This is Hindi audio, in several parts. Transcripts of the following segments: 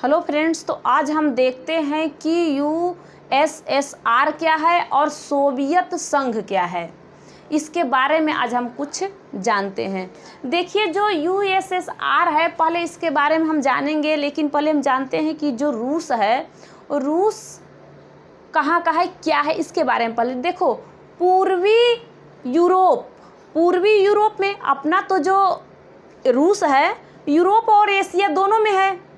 हेलो फ्रेंड्स, तो आज हम देखते हैं कि यूएसएसआर क्या है और सोवियत संघ क्या है। इसके बारे में आज हम कुछ जानते हैं। देखिए, जो यूएसएसआर है, पहले इसके बारे में हम जानेंगे, लेकिन पहले हम जानते हैं कि जो रूस है, रूस कहाँ का है, क्या है, इसके बारे में पहले देखो। पूर्वी यूरोप में अपना तो जो रूस है, यूरोप और एशिया दोनों में है।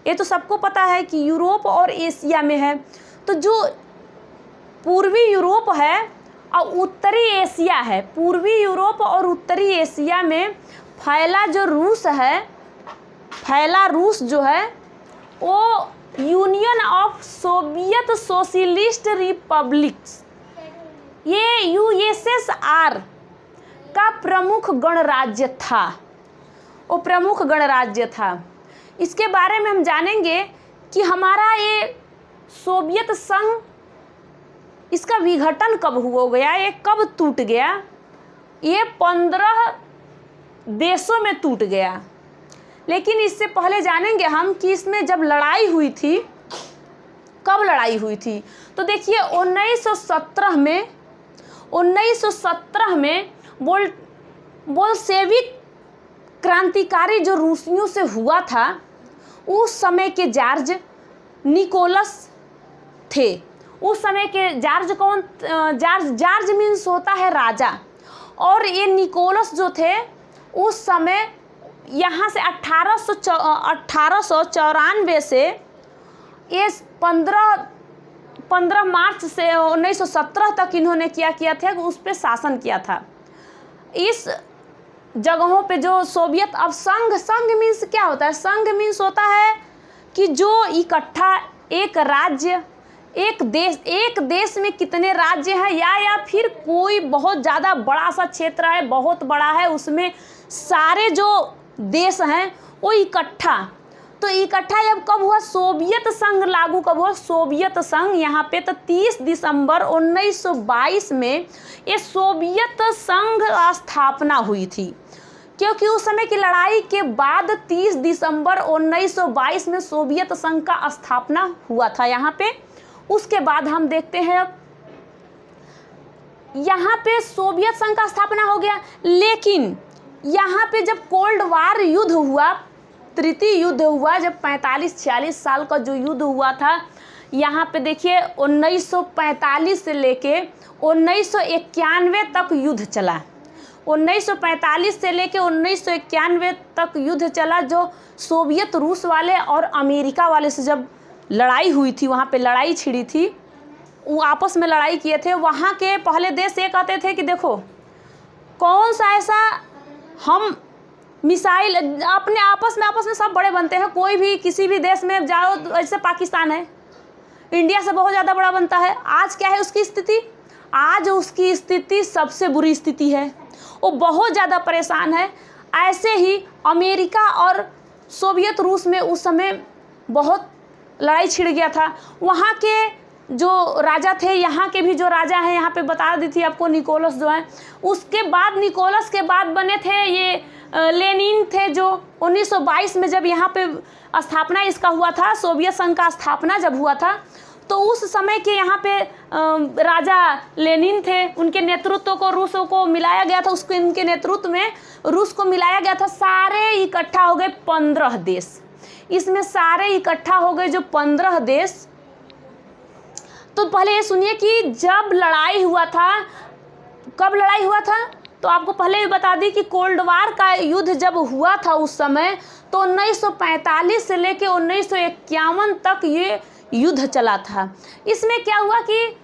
ये तो सबको पता है कि यूरोप और एशिया में है। तो जो पूर्वी यूरोप है और उत्तरी एशिया है, पूर्वी यूरोप और उत्तरी एशिया में फैला जो रूस है, फैला रूस जो है, वो union of Soviet socialist republics, ये यूएसएसआर का प्रमुख गणराज्य था। वो प्रमुख गणराज्य था। इसके बारे में हम जानेंगे कि हमारा ये सोवियत संघ, इसका विघटन कब हो गया, ये कब टूट गया। ये 15 देशों में टूट गया। लेकिन इससे पहले जानेंगे हम कि इसमें जब लड़ाई हुई थी, कब लड़ाई हुई थी। तो देखिए, 1917 में बोल्शेविक क्रांतिकारी जो रूसियों से हुआ था, उस समय के जॉर्ज निकोलस थे। उस समय के जॉर्ज कौन? जॉर्ज मीन्स होता है राजा। और ये निकोलस जो थे, उस समय यहाँ से 1894 से ये 15 मार्च से 1917 तक इन्होंने क्या किया था, उस पर शासन किया था। इस जगहों पे जो सोवियत, अब संघ मीन्स क्या होता है? संघ मीन्स होता है कि जो इकट्ठा एक राज्य, एक देश में कितने राज्य हैं, या फिर कोई बहुत ज़्यादा बड़ा सा क्षेत्र है, बहुत बड़ा है, उसमें सारे जो देश हैं वो इकट्ठा। तो इकट्ठा जब कब हुआ? सोवियत संघ लागू कब हुआ? सोवियत संघ यहाँ पे तो 30 दिसंबर 1922 में ये सोवियत संघ स्थापना हुई थी। क्योंकि उस समय की लड़ाई के बाद 30 दिसंबर 1922 में सोवियत संघ का स्थापना हुआ था यहाँ पे। उसके बाद हम देखते हैं, यहाँ पे सोवियत संघ का स्थापना हो गया। लेकिन यहाँ पे जब कोल्ड वार युद्ध हुआ, तृतीय युद्ध हुआ, जब 45-46 साल का जो युद्ध हुआ था, यहाँ पे देखिए 1945 से लेके 1991 तक युद्ध चला। 1945 से लेके 1991 तक युद्ध चला, जो सोवियत रूस वाले और अमेरिका वाले से जब लड़ाई हुई थी, वहाँ पे लड़ाई छिड़ी थी, वो आपस में लड़ाई किए थे। वहाँ के पहले देश ये कहते थे कि देखो, कौन सा ऐसा हम मिसाइल अपने आपस में सब बड़े बनते हैं। कोई भी किसी भी देश में जाओ, जैसे पाकिस्तान है, इंडिया से बहुत ज़्यादा बड़ा बनता है। आज क्या है उसकी स्थिति? आज उसकी स्थिति सबसे बुरी स्थिति है, वो बहुत ज़्यादा परेशान है। ऐसे ही अमेरिका और सोवियत रूस में उस समय बहुत लड़ाई छिड़ गया था। वहाँ के जो राजा थे, यहाँ के भी जो राजा हैं, यहाँ पे बता दी थी आपको, निकोलस जो है। उसके बाद निकोलस के बाद बने थे ये लेनिन थे, जो 1922 में जब यहाँ पे स्थापना इसका हुआ था, सोवियत संघ का स्थापना जब हुआ था, तो उस समय के यहाँ पे राजा लेनिन थे। उनके नेतृत्व को रूसों को मिलाया गया था, उसके इनके नेतृत्व में रूस को मिलाया गया था। सारे इकट्ठा हो गए 15 देश। इसमें सारे इकट्ठा हो गए जो 15 देश। तो पहले ये सुनिए कि जब लड़ाई हुआ था, कब लड़ाई हुआ था, तो आपको पहले भी बता दी कि कोल्ड वार का युद्ध जब हुआ था उस समय, तो 1945 से लेके 1951 तक ये युद्ध चला था। इसमें क्या हुआ कि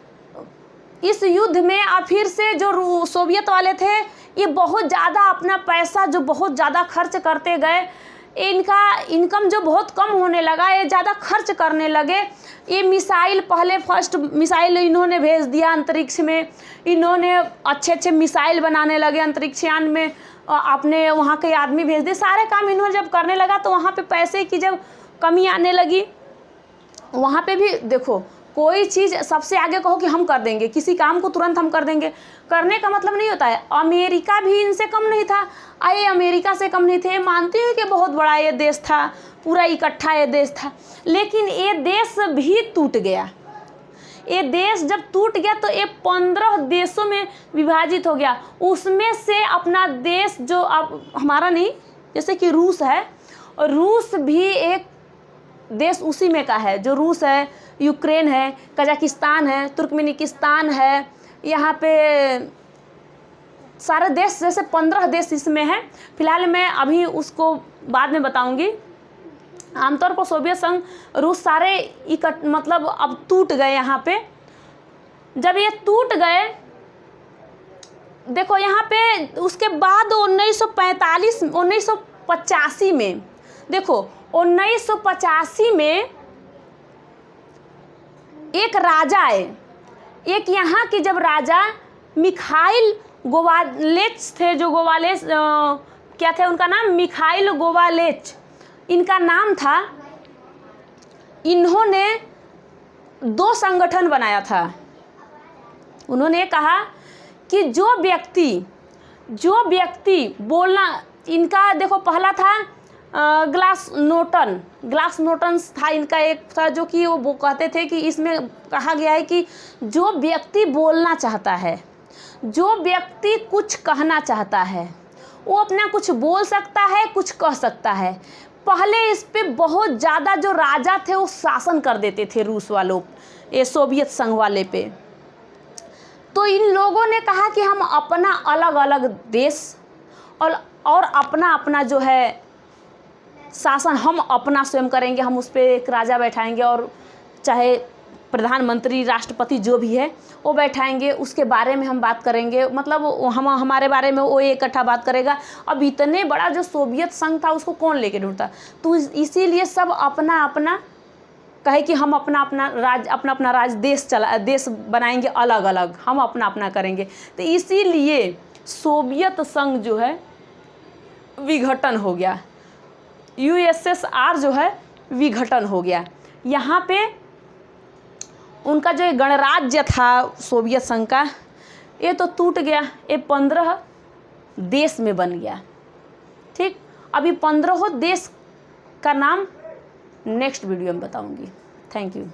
इस युद्ध में फिर से जो सोवियत वाले थे, ये बहुत ज़्यादा अपना पैसा जो बहुत ज़्यादा खर्च करते गए, इनका इनकम जो बहुत कम होने लगा, ये ज़्यादा खर्च करने लगे। ये मिसाइल, पहले फर्स्ट मिसाइल इन्होंने भेज दिया अंतरिक्ष में। इन्होंने अच्छे मिसाइल बनाने लगे, अंतरिक्षयान में अपने वहाँ के आदमी भेज दिए। सारे काम इन्होंने जब करने लगा, तो वहाँ पे पैसे की जब कमी आने लगी, वहाँ पे भी देखो कोई चीज़ सबसे आगे कहो कि हम कर देंगे, किसी काम को तुरंत हम कर देंगे, करने का मतलब नहीं होता है। अमेरिका भी इनसे कम नहीं था, ये अमेरिका से कम नहीं थे। मानती हूँ कि बहुत बड़ा ये देश था, पूरा इकट्ठा ये देश था, लेकिन ये देश भी टूट गया। ये देश जब टूट गया तो ये 15 देशों में विभाजित हो गया। उसमें से अपना देश जो अब हमारा नहीं, जैसे कि रूस है, और रूस भी एक देश उसी में का है, जो रूस है, यूक्रेन है, कजाकिस्तान है, तुर्कमेनिस्तान है, यहाँ पे सारे देश, जैसे 15 देश इसमें हैं। फिलहाल मैं अभी उसको बाद में बताऊंगी। आमतौर पर सोवियत संघ, रूस सारे मतलब अब टूट गए। यहाँ पे जब ये टूट गए, देखो यहाँ पे उसके बाद 1985 में, देखो 1985 में एक राजा आए, एक यहाँ की जब राजा मिखाइल गोवालेच थे, जो गोवालेच क्या थे उनका नाम, मिखाइल गोवालेच इनका नाम था। इन्होंने 2 संगठन बनाया था। उन्होंने कहा कि जो व्यक्ति बोलना, इनका देखो पहला था ग्लासनोटन था इनका एक था, जो कि वो कहते थे कि इसमें कहा गया है कि जो व्यक्ति बोलना चाहता है, जो व्यक्ति कुछ कहना चाहता है, वो अपना कुछ बोल सकता है, कुछ कह सकता है। पहले इस पे बहुत ज़्यादा जो राजा थे वो शासन कर देते थे रूस वालों, ये सोवियत संघ वाले पे। तो इन लोगों ने कहा कि हम अपना अलग अलग देश और अपना अपना जो है शासन हम अपना स्वयं करेंगे। हम उस पर एक राजा बैठाएंगे, और चाहे प्रधानमंत्री, राष्ट्रपति जो भी है वो बैठाएंगे, उसके बारे में हम बात करेंगे। मतलब हम हमारे बारे में वो इकट्ठा बात करेगा। अब इतने बड़ा जो सोवियत संघ था उसको कौन लेके ढूंढता, तो इसीलिए सब अपना अपना कहे कि हम अपना अपना देश बनाएंगे, अलग अलग हम अपना अपना करेंगे। तो इसीलिए सोवियत संघ जो है विघटन हो गया, USSR जो है विघटन हो गया। यहाँ पे उनका जो गणराज्य था सोवियत संघ का, ये तो टूट गया, ये 15 देश में बन गया। ठीक, अभी 15 देश का नाम नेक्स्ट वीडियो में बताऊंगी। Thank you.